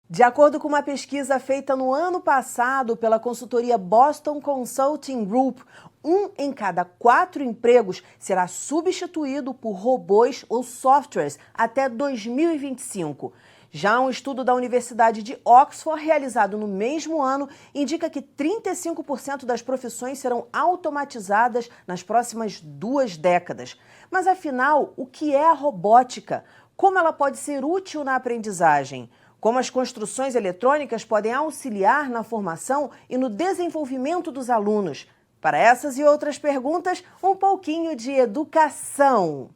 De acordo com uma pesquisa feita no ano passado pela consultoria Boston Consulting Group, 1 em cada 4 empregos será substituído por robôs ou softwares até 2025. Já um estudo da Universidade de Oxford, realizado no mesmo ano, indica que 35% das profissões serão automatizadas nas próximas 2 décadas. Mas afinal, o que é a robótica? Como ela pode ser útil na aprendizagem? Como as construções eletrônicas podem auxiliar na formação e no desenvolvimento dos alunos? Para essas e outras perguntas, um pouquinho de educação.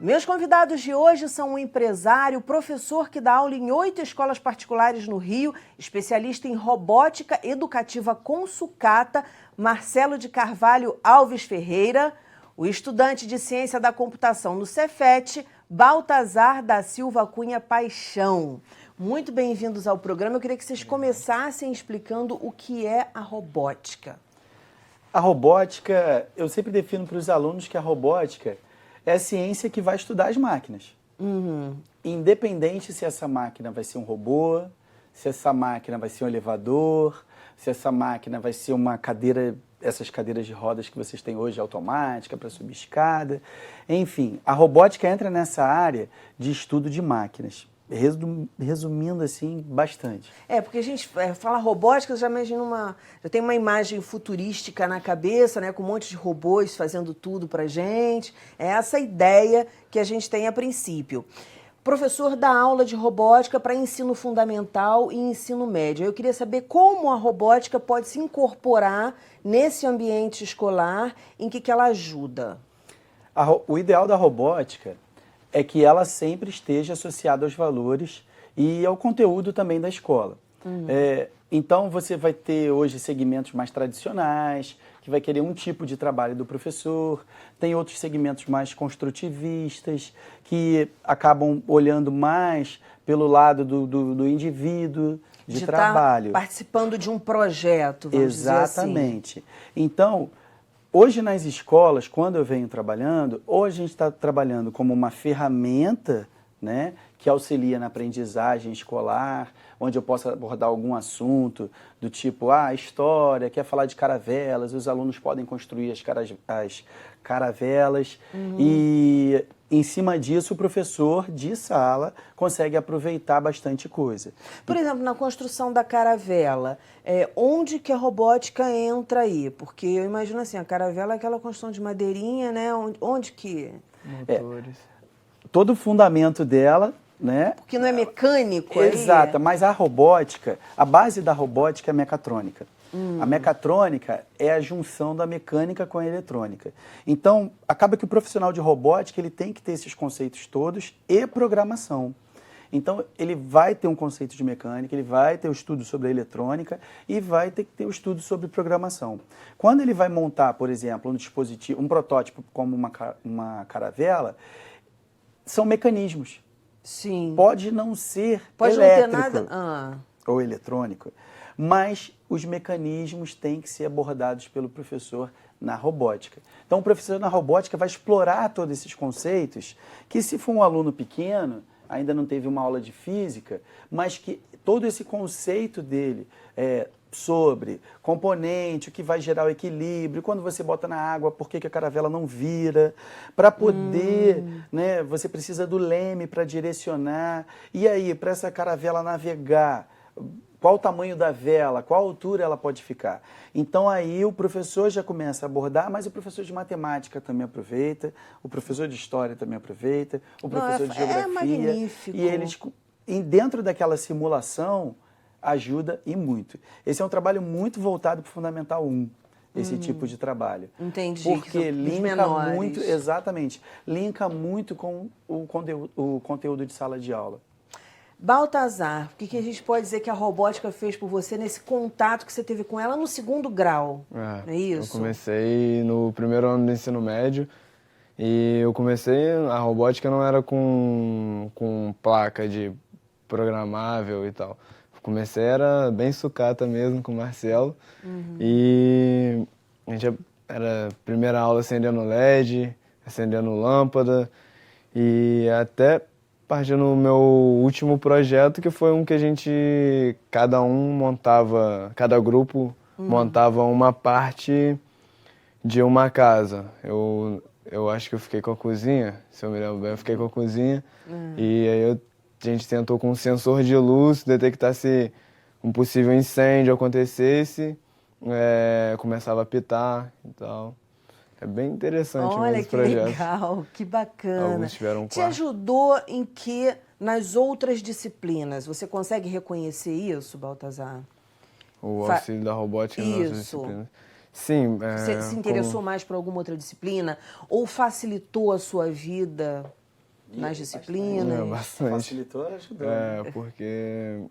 Meus convidados de hoje são um empresário, professor que dá aula em 8 escolas particulares no Rio, especialista em robótica educativa com sucata, Marcelo de Carvalho Alves Ferreira, o estudante de ciência da computação no Cefet, Baltazar da Silva Cunha Paixão. Muito bem-vindos ao programa. Eu queria que vocês começassem explicando o que é a robótica. A robótica, eu sempre defino para os alunos que a robótica é a ciência que vai estudar as máquinas. Independente se essa máquina vai ser um robô, se essa máquina vai ser um elevador, se essa máquina vai ser uma cadeira, essas cadeiras de rodas que vocês têm hoje automática para subir escada. Enfim, a robótica entra nessa área de estudo de máquinas. Resumindo assim, bastante. Porque a gente fala robótica, eu já imagino já tem uma imagem futurística na cabeça, né, com um monte de robôs fazendo tudo pra gente. É essa ideia que a gente tem a princípio. Professor dá aula de robótica para ensino fundamental e ensino médio. Eu queria saber como a robótica pode se incorporar nesse ambiente escolar, em que ela ajuda. O ideal da robótica é que ela sempre esteja associada aos valores e ao conteúdo também da escola. Então, você vai ter hoje segmentos mais tradicionais, que vai querer um tipo de trabalho do professor, tem outros segmentos mais construtivistas, que acabam olhando mais pelo lado do indivíduo, de trabalho. Participando de um projeto, vamos dizer assim. Exatamente. Então, hoje nas escolas, quando eu venho trabalhando, ou a gente está trabalhando como uma ferramenta, né, que auxilia na aprendizagem escolar, onde eu possa abordar algum assunto do tipo, história, quer falar de caravelas, os alunos podem construir as caravelas e em cima disso o professor de sala consegue aproveitar bastante coisa. Por exemplo, na construção da caravela, onde que a robótica entra aí? Porque eu imagino assim, a caravela é aquela construção de madeirinha, né? Onde que... Motores. Todo o fundamento dela, né? Porque não é mecânico aí? Exato, mas a robótica, a base da robótica é a mecatrônica. A mecatrônica é a junção da mecânica com a eletrônica. Então, acaba que o profissional de robótica ele tem que ter esses conceitos todos e programação. Então, ele vai ter um conceito de mecânica, ele vai ter o estudo sobre a eletrônica e vai ter que ter o estudo sobre programação. Quando ele vai montar, por exemplo, um dispositivo, um protótipo como uma caravela, são mecanismos. Sim. Pode não ser Pode elétrico não ter nada. ou eletrônico, mas os mecanismos têm que ser abordados pelo professor na robótica. Então, o professor na robótica vai explorar todos esses conceitos que, se for um aluno pequeno, ainda não teve uma aula de física, mas que todo esse conceito dele sobre componente, o que vai gerar o equilíbrio, quando você bota na água, por que a caravela não vira, para poder, né, você precisa do leme para direcionar, e aí, para essa caravela navegar, qual o tamanho da vela, qual altura ela pode ficar. Então aí o professor já começa a abordar, mas o professor de matemática também aproveita, o professor de história também aproveita, o professor de geografia. É magnífico. E eles, dentro daquela simulação, ajuda e muito. Esse é um trabalho muito voltado para o Fundamental 1, esse tipo de trabalho. Entendi. Porque linka muito, exatamente, linka muito com o conteúdo de sala de aula. Baltazar, o que a gente pode dizer que a robótica fez por você nesse contato que você teve com ela no 2º grau? É isso? Eu comecei no 1º ano do ensino médio e a robótica não era com placa de programável e tal. comecei era bem sucata mesmo com o Marcelo. E a gente era primeira aula acendendo LED, acendendo lâmpada e até partir no meu último projeto, que foi um que a gente, cada grupo montava uma parte de uma casa. Eu acho que eu fiquei com a cozinha, se eu me lembro bem, eu fiquei com a cozinha. E aí a gente tentou com um sensor de luz detectar se um possível incêndio acontecesse, começava a apitar e tal. É bem interessante mesmo Olha esse que projeto. legal, que bacana. Alguns tiveram Te quarto. ajudou em que nas outras disciplinas? Você consegue reconhecer isso, Baltazar? O Fa- auxílio da robótica nas nossas Isso. disciplinas. Sim, Você se interessou mais por alguma outra disciplina? Ou facilitou a sua vida nas disciplinas? bastante. Facilitou, ajudou. Porque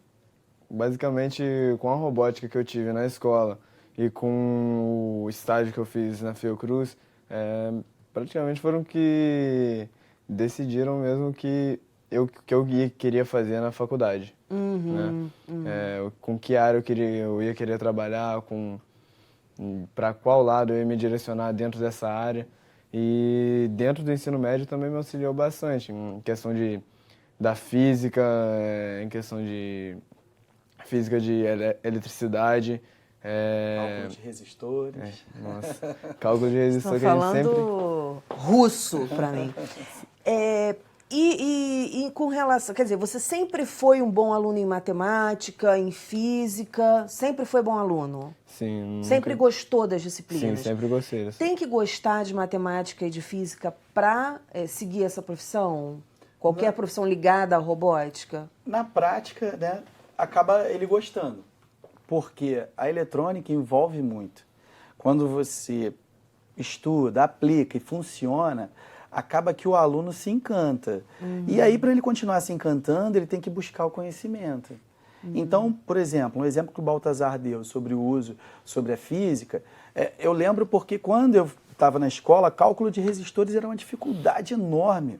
basicamente com a robótica que eu tive na escola e com o estágio que eu fiz na Fiocruz, praticamente foram que decidiram mesmo que eu queria fazer na faculdade. Né? Com que área eu ia querer trabalhar, para qual lado eu ia me direcionar dentro dessa área. E dentro do ensino médio também me auxiliou bastante, em questão da física, em questão de física de eletricidade. Cálculo de resistores. Nossa, cálculo de resistor Estão que a gente sempre... falando russo para mim. E com relação, quer dizer, você sempre foi um bom aluno em matemática, em física, sempre foi bom aluno? Sim, nunca... Sempre gostou das disciplinas? Sim, sempre gostei. Tem que gostar de matemática e de física para seguir essa profissão? Qualquer profissão ligada à robótica? Na prática, né, acaba ele gostando, porque a eletrônica envolve muito. Quando você estuda, aplica e funciona, acaba que o aluno se encanta. E aí, para ele continuar se encantando, ele tem que buscar o conhecimento. Então, por exemplo, um exemplo que o Baltazar deu sobre o uso, sobre a física, eu lembro porque quando eu estava na escola, cálculo de resistores era uma dificuldade enorme.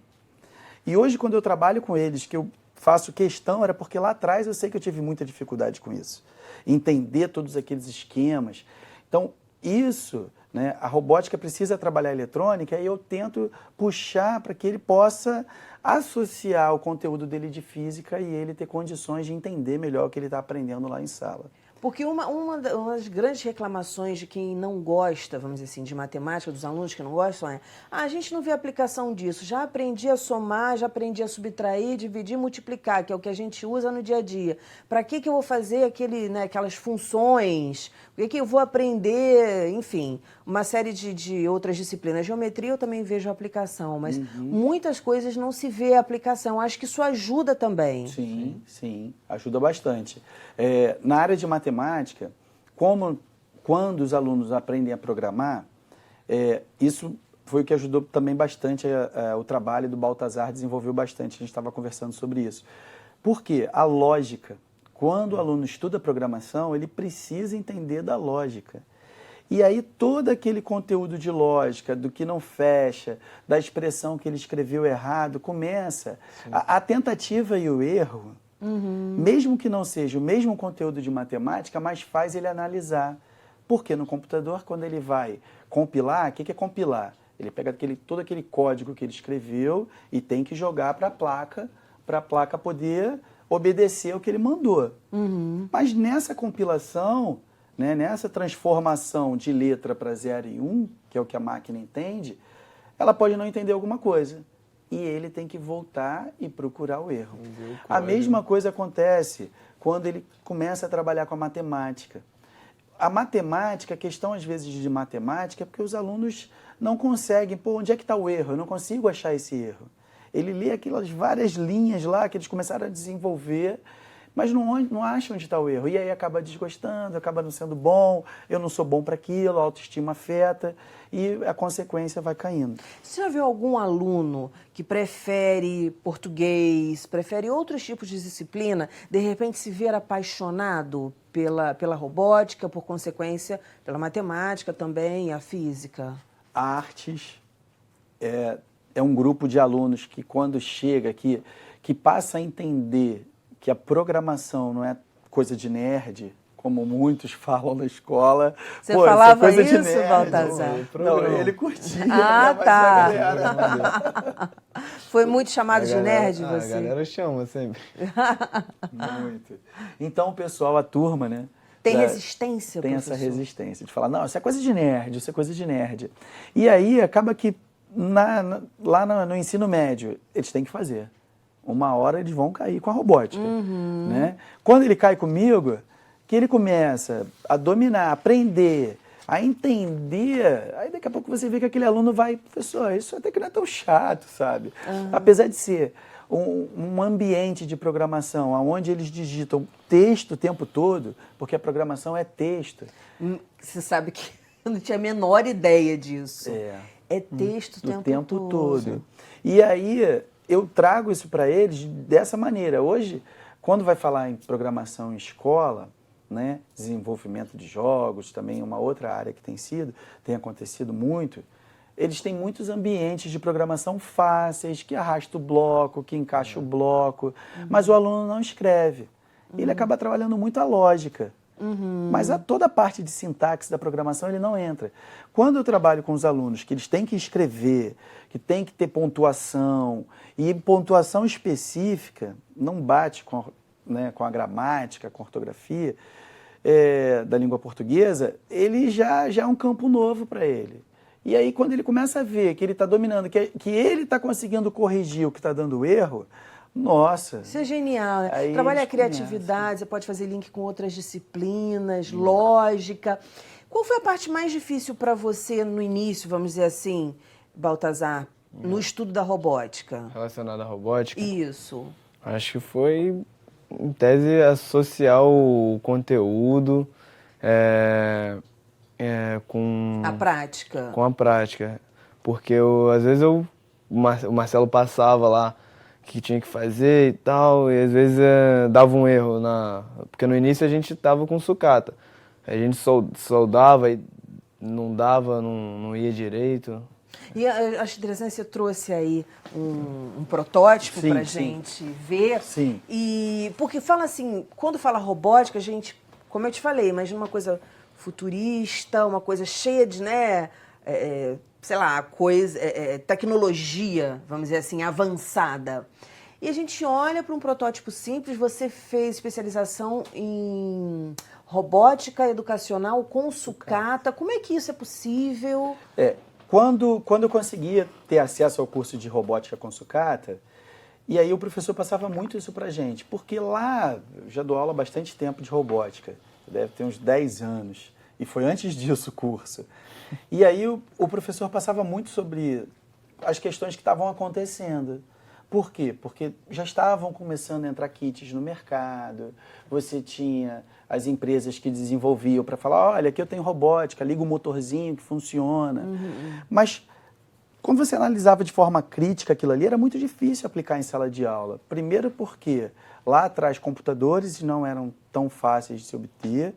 E hoje, quando eu trabalho com eles, que eu faço questão, era porque lá atrás eu sei que eu tive muita dificuldade com isso. Entender todos aqueles esquemas. Então, isso, né, a robótica precisa trabalhar a eletrônica e eu tento puxar para que ele possa associar o conteúdo dele de física e ele ter condições de entender melhor o que ele está aprendendo lá em sala. Porque uma das grandes reclamações de quem não gosta, vamos dizer assim, de matemática, dos alunos que não gostam, a gente não vê aplicação disso. Já aprendi a somar, já aprendi a subtrair, dividir, multiplicar, que é o que a gente usa no dia a dia. Para que eu vou fazer aquelas funções? O que eu vou aprender? Enfim, uma série de outras disciplinas. Geometria eu também vejo aplicação, mas muitas coisas não se vê aplicação. Acho que isso ajuda também. Sim, sim, ajuda bastante. Na área de matemática, quando os alunos aprendem a programar, isso foi o que ajudou também bastante o trabalho do Baltazar, desenvolveu bastante, a gente estava conversando sobre isso. Por quê? A lógica. Quando o aluno estuda programação, ele precisa entender da lógica. E aí todo aquele conteúdo de lógica, do que não fecha, da expressão que ele escreveu errado, começa. A tentativa e o erro, mesmo que não seja o mesmo conteúdo de matemática, mas faz ele analisar. Porque no computador, quando ele vai compilar, o que é compilar? Ele pega todo aquele código que ele escreveu e tem que jogar para a placa poder obedecer o que ele mandou. Mas nessa compilação, né, nessa transformação de letra para 0 e 1, que é o que a máquina entende, ela pode não entender alguma coisa. E ele tem que voltar e procurar o erro. A mesma coisa acontece quando ele começa a trabalhar com a matemática. A matemática, a questão às vezes de matemática, é porque os alunos não conseguem, onde é que está o erro? Eu não consigo achar esse erro. Ele lê aquelas várias linhas lá que eles começaram a desenvolver, mas não acha onde está o erro. E aí acaba desgostando, acaba não sendo bom, eu não sou bom para aquilo, a autoestima afeta e a consequência vai caindo. Você já viu algum aluno que prefere português, prefere outros tipos de disciplina, de repente se ver apaixonado pela robótica, por consequência, pela matemática também, a física? Artes é um grupo de alunos que quando chega aqui, que passa a entender que a programação não é coisa de nerd, como muitos falam na escola. Você Pô, falava essa coisa de isso, nerd. Baltazar? Não, ele curtia. Ah, né? Mas tá. a galera- Foi muito chamado de nerd, A você? galera chama sempre. Muito. Então, o pessoal, a turma, né? Tem já resistência, tem professor? essa resistência de falar, não, isso é coisa de nerd, isso é coisa de nerd. E aí acaba que lá no ensino médio eles têm que fazer. Uma hora eles vão cair com a robótica. Né? Quando ele cai comigo, que ele começa a dominar, a aprender, a entender, aí daqui a pouco você vê que aquele aluno vai, professor, isso até que não é tão chato, sabe? Apesar de ser um ambiente de programação onde eles digitam texto o tempo todo, porque a programação é texto. Você sabe que eu não tinha a menor ideia disso. É texto O o tempo todo. E aí eu trago isso para eles dessa maneira. Hoje, quando vai falar em programação em escola, né, desenvolvimento de jogos, também uma outra área que tem acontecido muito, eles têm muitos ambientes de programação fáceis, que arrasta o bloco, que encaixa o bloco, mas o aluno não escreve. Ele acaba trabalhando muito a lógica. Mas toda a parte de sintaxe da programação ele não entra. Quando eu trabalho com os alunos que eles têm que escrever, que tem que ter pontuação, e pontuação específica não bate com a gramática, com a ortografia da língua portuguesa, ele já é um campo novo para ele. E aí, quando ele começa a ver que ele está dominando, que ele está conseguindo corrigir o que está dando erro, nossa. Isso é genial, né? Aí Trabalha a eles criatividade, você pode fazer link com outras disciplinas, lógica. Qual foi a parte mais difícil para você no início, vamos dizer assim, Baltazar, no estudo da robótica? Relacionado à robótica? Isso. Acho que foi, em tese, associar o conteúdo com A prática. com a prática. Porque às vezes o Marcelo passava lá que tinha que fazer e tal, e às vezes dava um erro. Porque no início a gente tava com sucata. A gente soldava e não dava, não ia direito. E eu acho interessante, você trouxe aí um protótipo Sim, pra sim. gente ver. Sim. E porque fala assim, quando fala robótica, a gente, como eu te falei, imagina uma coisa futurista, uma coisa cheia de, né, sei lá, tecnologia, vamos dizer assim, avançada. E a gente olha para um protótipo simples, você fez especialização em robótica educacional com sucata. Como é que isso é possível? Quando eu conseguia ter acesso ao curso de robótica com sucata, e aí o professor passava muito isso pra gente, porque lá eu já dou aula há bastante tempo de robótica, deve ter uns 10 anos, e foi antes disso o curso. E aí o professor passava muito sobre as questões que estavam acontecendo. Por quê? Porque já estavam começando a entrar kits no mercado, você tinha as empresas que desenvolviam para falar, olha, aqui eu tenho robótica, liga o motorzinho que funciona. Mas, quando você analisava de forma crítica aquilo ali, era muito difícil aplicar em sala de aula. Primeiro porque lá atrás computadores não eram tão fáceis de se obter,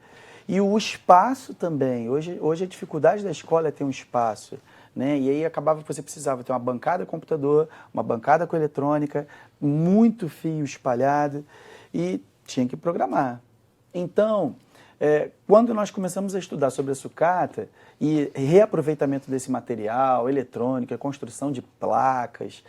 e o espaço também. Hoje a dificuldade da escola é ter um espaço. Né? E aí acabava que você precisava ter uma bancada com computador, uma bancada com eletrônica, muito fio espalhado e tinha que programar. Então, quando nós começamos a estudar sobre a sucata e reaproveitamento desse material, eletrônica, construção de placas,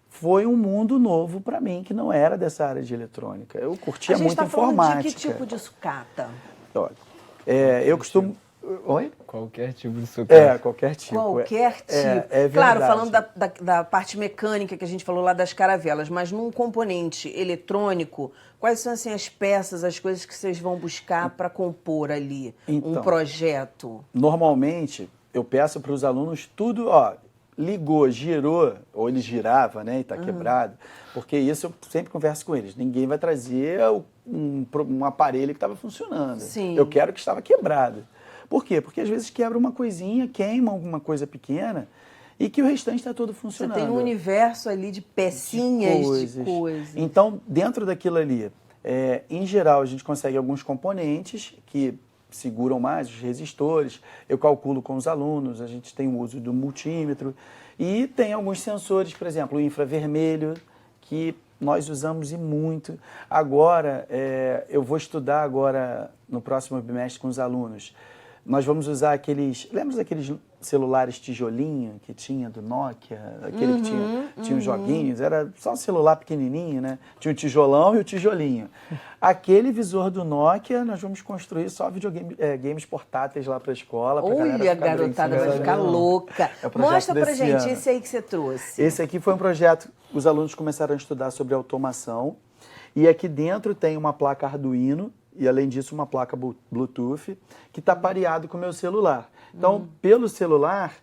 foi um mundo novo para mim, que não era dessa área de eletrônica. Eu curtia muito informática. A gente está falando de que tipo de sucata? Olha, eu costumo... Oi? Qualquer tipo de sucata. Qualquer tipo. Qualquer tipo. É claro, verdade. falando da parte mecânica que a gente falou lá das caravelas, mas num componente eletrônico, quais são assim, as peças, as coisas que vocês vão buscar para compor ali um projeto? Normalmente, eu peço para os alunos tudo, ligou, girou, ou ele girava, né, e está quebrado, porque isso eu sempre converso com eles. Ninguém vai trazer um aparelho que estava funcionando. Sim. Eu quero que estava quebrado. Por quê? Porque às vezes quebra uma coisinha, queima alguma coisa pequena e que o restante está todo funcionando. Você tem um universo ali de pecinhas, de coisas. Então, dentro daquilo ali, em geral, a gente consegue alguns componentes que seguram mais, os resistores, eu calculo com os alunos, a gente tem o uso do multímetro e tem alguns sensores, por exemplo, o infravermelho, que nós usamos e muito. Agora, eu vou estudar agora, no próximo bimestre, com os alunos. Nós vamos usar aqueles... Lembra daqueles celulares tijolinho que tinha do Nokia? Aquele que tinha os joguinhos? Era só um celular pequenininho, né? Tinha o tijolão e o tijolinho. Aquele visor do Nokia, nós vamos construir só games portáteis lá para a escola. Olha, a garotada vai ficar louca. Mostra pra gente esse aí que você trouxe. Esse aqui foi um projeto, os alunos começaram a estudar sobre automação. E aqui dentro tem uma placa Arduino, e além disso uma placa Bluetooth, que está pareado com o meu celular. Então, pelo celular,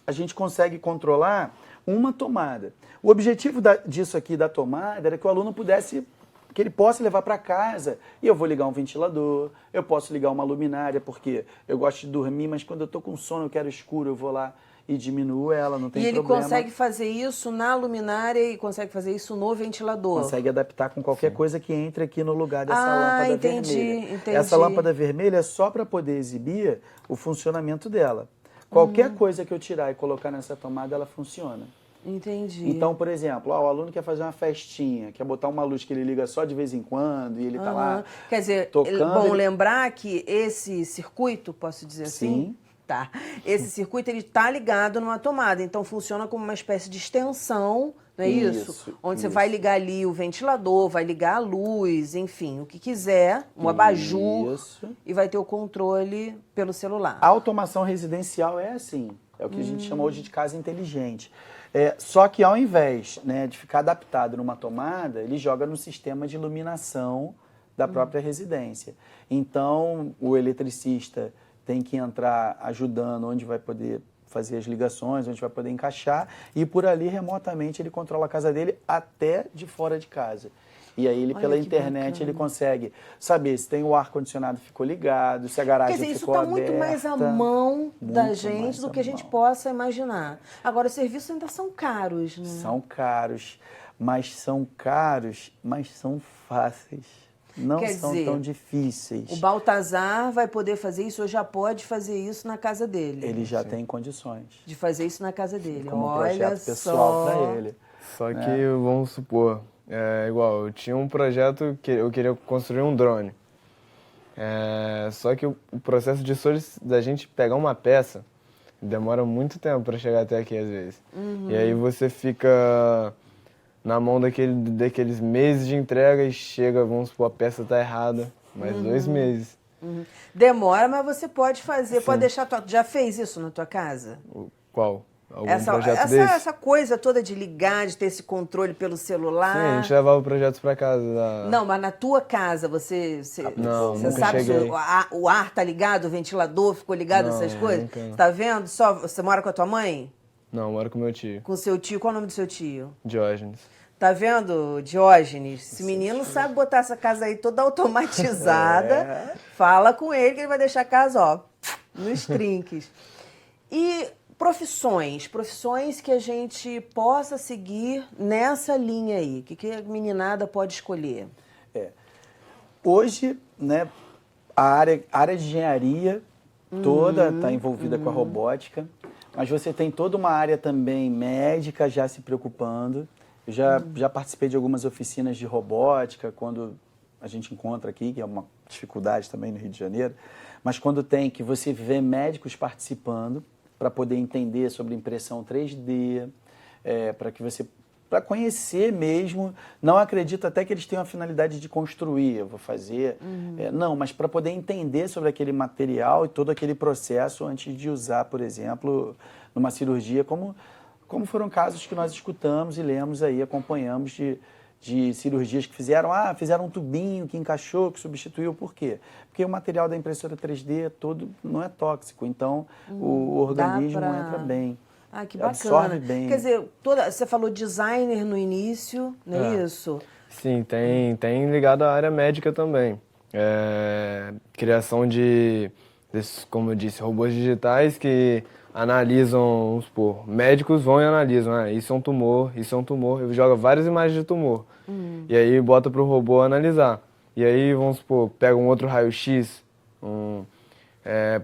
a gente consegue controlar uma tomada. O objetivo disso aqui da tomada era que o aluno que ele possa levar para casa. E eu vou ligar um ventilador, eu posso ligar uma luminária, porque eu gosto de dormir, mas quando eu estou com sono, eu quero escuro, eu vou lá e diminuo ela, não tem problema. E ele consegue fazer isso na luminária e consegue fazer isso no ventilador? Consegue adaptar com qualquer coisa que entre aqui no lugar dessa lâmpada vermelha. Entendi. Essa lâmpada vermelha é só para poder exibir o funcionamento dela. Qualquer coisa que eu tirar e colocar nessa tomada, ela funciona. Entendi. Então, por exemplo, o aluno quer fazer uma festinha, quer botar uma luz que ele liga só de vez em quando e ele tá lá Quer dizer, tocando. lembrar que esse circuito, posso dizer assim? Sim. Tá. Esse circuito, ele tá ligado numa tomada, então funciona como uma espécie de extensão, não é isso? Onde você vai ligar ali o ventilador, vai ligar a luz, enfim, o que quiser, um abajur, e vai ter o controle pelo celular. A automação residencial é assim, é o que a gente chama hoje de casa inteligente. Só que ao invés, né, de ficar adaptado numa tomada, ele joga no sistema de iluminação da própria residência. Então, o eletricista tem que entrar ajudando onde vai poder fazer as ligações, onde vai poder encaixar, e por ali, remotamente, ele controla a casa dele até de fora de casa. E aí, pela internet, bacana. ele consegue saber se tem o ar-condicionado ficou ligado, se a garagem Quer dizer, ficou isso está aberta. muito mais à mão da Muito gente mais do à que a gente mão. possa imaginar. Agora, os serviços ainda são caros, né? São caros, mas são fáceis. Não Quer são dizer, tão difíceis. O Baltazar vai poder fazer isso, ou já pode fazer isso na casa dele. Ele já tem condições. De fazer isso na casa dele. Como um Olha projeto pessoal só. para ele. Só que, vamos supor, igual, eu tinha um projeto que eu queria construir um drone. Só que o processo da gente pegar uma peça demora muito tempo para chegar até aqui, às vezes. E aí você fica na mão daqueles meses de entrega e chega, vamos supor, a peça tá errada, mais 2 meses. Demora, mas você pode fazer, pode deixar... Já fez isso na tua casa? Qual? Algum projeto desse? Essa coisa toda de ligar, de ter esse controle pelo celular. Sim, a gente levava projetos para casa. Não, mas na tua casa, você Não, você nunca sabe cheguei. se o ar tá ligado, o ventilador ficou ligado, Não, essas coisas? nunca. Tá vendo? Você mora com a tua mãe? Não, moro com meu tio, Com o seu tio? Qual é o nome do seu tio? Diógenes. Tá vendo, Diógenes? Esse menino sabe botar essa casa aí toda automatizada. Fala com ele que ele vai deixar a casa, ó, nos trinques. E profissões que a gente possa seguir nessa linha aí. O que a meninada pode escolher? Hoje, né, a área de engenharia toda está envolvida com a robótica, mas você tem toda uma área também médica já se preocupando. Eu já participei de algumas oficinas de robótica, quando a gente encontra aqui, que é uma dificuldade também no Rio de Janeiro, mas quando tem que você vê médicos participando para poder entender sobre impressão 3D, para conhecer mesmo. Não acredito até que eles tenham a finalidade de construir, eu vou fazer. Não, mas para poder entender sobre aquele material e todo aquele processo antes de usar, por exemplo, numa cirurgia, como foram casos que nós escutamos e lemos aí, acompanhamos de cirurgias que fizeram um tubinho que encaixou, que substituiu. Por quê? Porque o material da impressora 3D todo não é tóxico, então o organismo entra bem. Ah, que bacana. Absorve bem. Quer dizer, você falou designer no início, não é isso? Sim, tem ligado à área médica também. Criação desses, como eu disse, robôs digitais que analisam, vamos supor, médicos vão e analisam, isso é um tumor, joga várias imagens de tumor. E aí bota para o robô analisar. E aí, vamos supor, pega um outro raio-x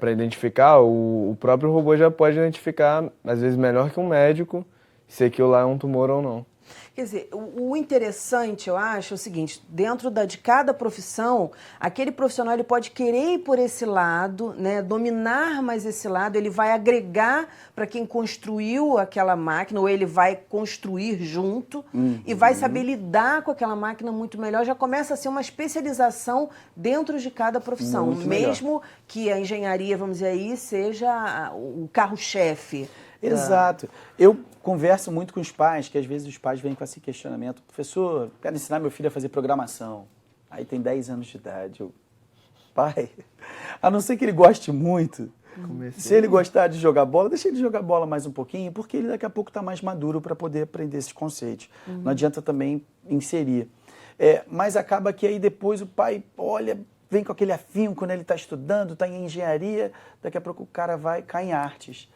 para identificar, o próprio robô já pode identificar, às vezes melhor que um médico, se aquilo lá é um tumor ou não. Quer dizer, o interessante, eu acho, é o seguinte, dentro de cada profissão, aquele profissional ele pode querer ir por esse lado, né, dominar mais esse lado, ele vai agregar para quem construiu aquela máquina, ou ele vai construir junto, e vai saber lidar com aquela máquina muito melhor, já começa a ser uma especialização dentro de cada profissão, Muito mesmo melhor. que a engenharia, vamos dizer aí, seja o carro-chefe. Exato. Eu converso muito com os pais, que às vezes os pais vêm com esse questionamento. Professor, quero ensinar meu filho a fazer programação. Aí tem 10 anos de idade. Eu, pai, a não ser que ele goste muito, se ele gostar de jogar bola, deixa ele jogar bola mais um pouquinho, porque ele daqui a pouco está mais maduro para poder aprender esses conceitos. Não adianta também inserir. Mas acaba que aí depois o pai, olha, vem com aquele afinco quando ele está estudando, está em engenharia, daqui a pouco o cara vai cair em artes.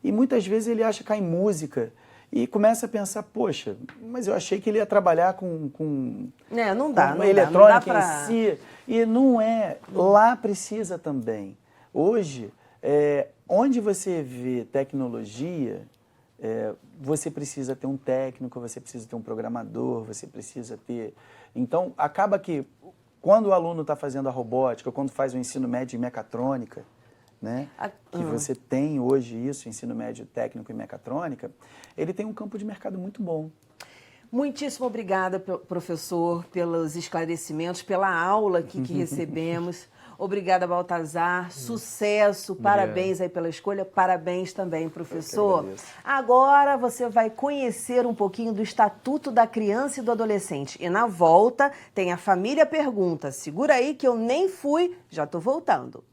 E muitas vezes ele acha que cai em música e começa a pensar, poxa, mas eu achei que ele ia trabalhar com não dá, com eletrônica pra... em si. E não é. Lá precisa também. Hoje, onde você vê tecnologia, você precisa ter um técnico, você precisa ter um programador, você precisa ter... Então, acaba que quando o aluno está fazendo a robótica, quando faz o ensino médio em mecatrônica, né? Que você tem hoje isso, ensino médio técnico em mecatrônica, ele tem um campo de mercado muito bom. Muitíssimo obrigada, professor, pelos esclarecimentos, pela aula aqui que recebemos. Obrigada, Baltazar. Sucesso, parabéns aí pela escolha, parabéns também, professor. Agora você vai conhecer um pouquinho do Estatuto da Criança e do Adolescente. E na volta tem a Família Pergunta. Segura aí que eu nem fui, já tô voltando.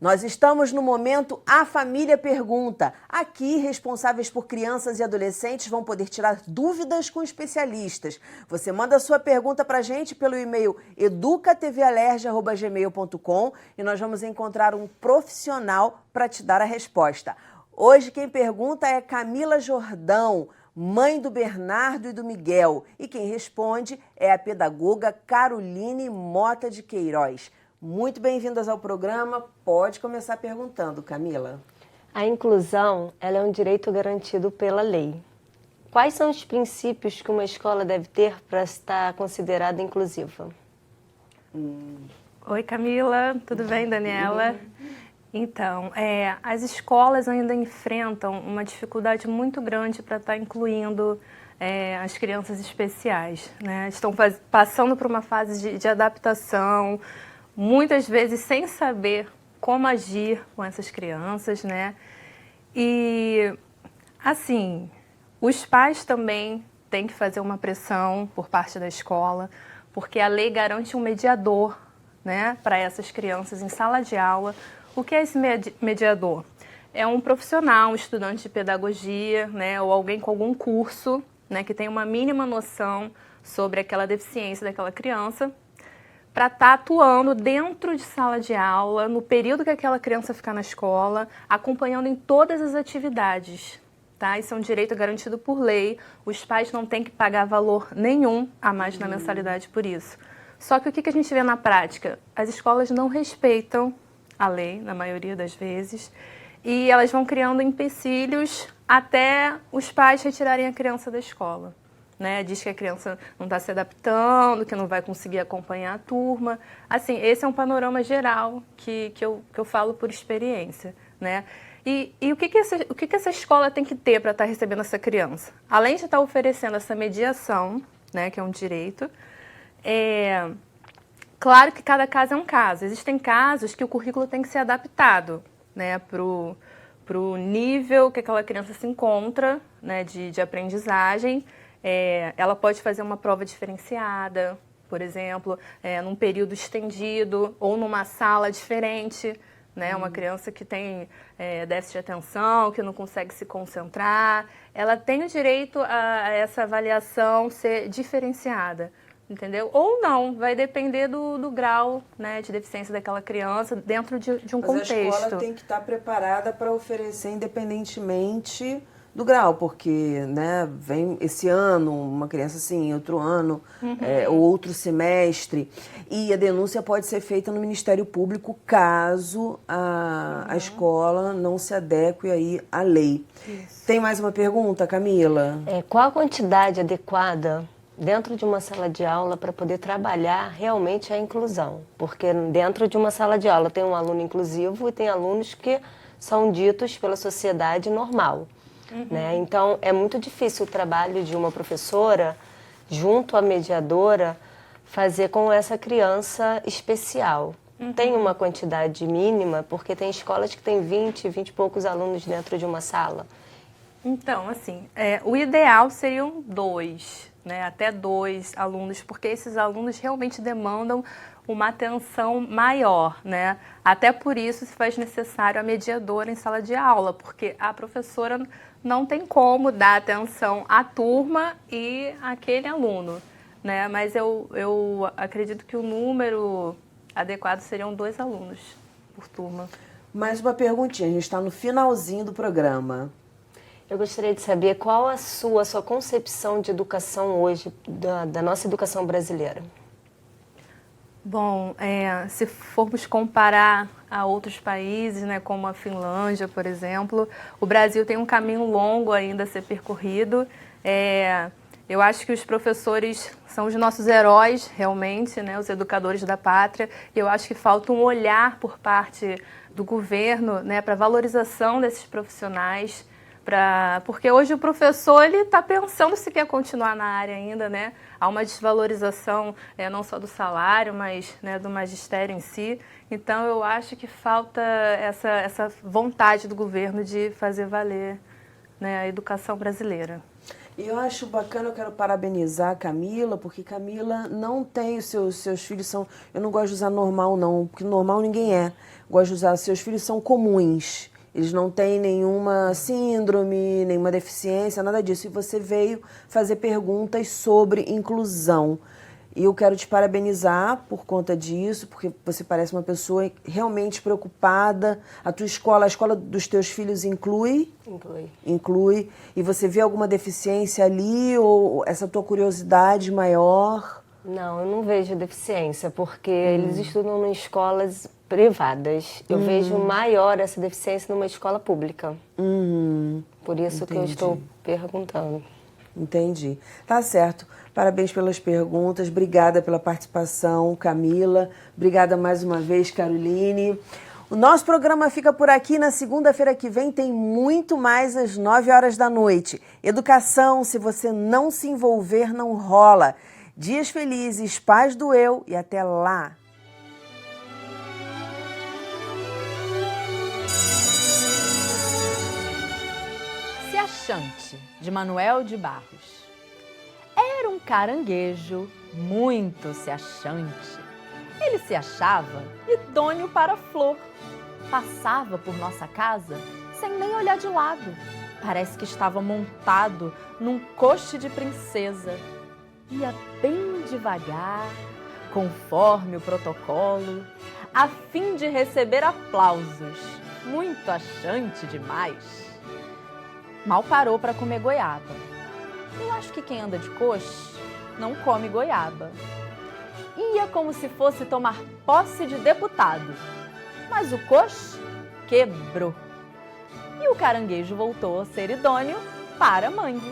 Nós estamos no momento A Família Pergunta. Aqui, responsáveis por crianças e adolescentes vão poder tirar dúvidas com especialistas. Você manda a sua pergunta para a gente pelo e-mail educatvAlerge@gmail.com e nós vamos encontrar um profissional para te dar a resposta. Hoje quem pergunta é Camila Jordão, mãe do Bernardo e do Miguel. E quem responde é a pedagoga Caroline Mota de Queiroz. Muito bem-vindas ao programa. Pode começar perguntando, Camila. A inclusão, ela é um direito garantido pela lei. Quais são os princípios que uma escola deve ter para estar considerada inclusiva? Oi, Camila. Tudo bem, Daniela? Então, as escolas ainda enfrentam uma dificuldade muito grande para estar incluindo as crianças especiais, né? Estão passando por uma fase de adaptação, muitas vezes sem saber como agir com essas crianças, né? E, assim, os pais também têm que fazer uma pressão por parte da escola, porque a lei garante um mediador, né, para essas crianças em sala de aula. O que é esse mediador? É um profissional, um estudante de pedagogia, né, ou alguém com algum curso, né, que tem uma mínima noção sobre aquela deficiência daquela criança, para estar atuando dentro de sala de aula, no período que aquela criança ficar na escola, acompanhando em todas as atividades. Tá? Isso é um direito garantido por lei, os pais não têm que pagar valor nenhum a mais na mensalidade por isso. Só que o que a gente vê na prática? As escolas não respeitam a lei, na maioria das vezes, e elas vão criando empecilhos até os pais retirarem a criança da escola. Né? Diz que a criança não está se adaptando, que não vai conseguir acompanhar a turma. Assim, esse é um panorama geral que eu falo por experiência. Né? E o que essa escola tem que ter para estar recebendo essa criança? Além de estar oferecendo essa mediação, né, que é um direito, claro que cada caso é um caso. Existem casos que o currículo tem que ser adaptado, né, para o nível que aquela criança se encontra, né, de aprendizagem. Ela pode fazer uma prova diferenciada, por exemplo, num período estendido ou numa sala diferente, né? Uma criança que tem déficit de atenção, que não consegue se concentrar, ela tem o direito a essa avaliação ser diferenciada, entendeu? Ou não, vai depender do grau, né, de deficiência daquela criança dentro de um contexto. Mas a escola tem que estar preparada para oferecer independentemente do grau, porque, né, vem esse ano uma criança assim, outro ano, ou outro semestre, e a denúncia pode ser feita no Ministério Público caso a escola não se adeque aí à lei. Isso. Tem mais uma pergunta, Camila? Qual a quantidade adequada dentro de uma sala de aula para poder trabalhar realmente a inclusão? Porque dentro de uma sala de aula tem um aluno inclusivo e tem alunos que são ditos pela sociedade normal. Né? Então, é muito difícil o trabalho de uma professora, junto à mediadora, fazer com essa criança especial. Tem uma quantidade mínima, porque tem escolas que têm 20 e poucos alunos dentro de uma sala. Então, assim, o ideal seriam 2, né, até 2 alunos, porque esses alunos realmente demandam uma atenção maior, né? Até por isso se faz necessário a mediadora em sala de aula, porque a professora não tem como dar atenção à turma e àquele aluno, né? Mas eu acredito que o número adequado seriam 2 alunos por turma. Mais uma perguntinha, a gente está no finalzinho do programa. Eu gostaria de saber qual a sua concepção de educação hoje, da nossa educação brasileira. Bom, se formos comparar a outros países, né, como a Finlândia, por exemplo, o Brasil tem um caminho longo ainda a ser percorrido. Eu acho que os professores são os nossos heróis, realmente, né, os educadores da pátria. E eu acho que falta um olhar por parte do governo, né, para a valorização desses profissionais. Porque hoje o professor está pensando se quer continuar na área ainda, né? Há uma desvalorização não só do salário, mas, né, do magistério em si. Então eu acho que falta essa vontade do governo de fazer valer, né, a educação brasileira. E eu acho bacana, eu quero parabenizar a Camila, porque Camila não tem os seus filhos são... Eu não gosto de usar normal não, porque normal ninguém é. Gosto de usar, seus filhos são comuns. Eles não têm nenhuma síndrome, nenhuma deficiência, nada disso. E você veio fazer perguntas sobre inclusão. E eu quero te parabenizar por conta disso, porque você parece uma pessoa realmente preocupada. A tua escola, a escola dos teus filhos inclui? Inclui. Inclui. E você vê alguma deficiência ali ou essa tua curiosidade maior? Não, eu não vejo deficiência, porque eles estudam em escolas privadas. Eu vejo maior essa deficiência numa escola pública. Por isso que eu estou perguntando. Entendi. Tá certo. Parabéns pelas perguntas. Obrigada pela participação, Camila. Obrigada mais uma vez, Caroline. O nosso programa fica por aqui. Na segunda-feira que vem tem muito mais às 9 horas da noite. Educação, se você não se envolver, não rola. Dias felizes, paz do eu e até lá. Se Achante, de Manuel de Barros. Era um caranguejo muito se achante. Ele se achava idôneo para a flor. Passava por nossa casa sem nem olhar de lado. Parece que estava montado num coche de princesa. Ia bem devagar, conforme o protocolo, a fim de receber aplausos. Muito achante demais. Mal parou para comer goiaba. Eu acho que quem anda de coche não come goiaba. Ia como se fosse tomar posse de deputado, mas o coche quebrou. E o caranguejo voltou a ser idôneo para mangue.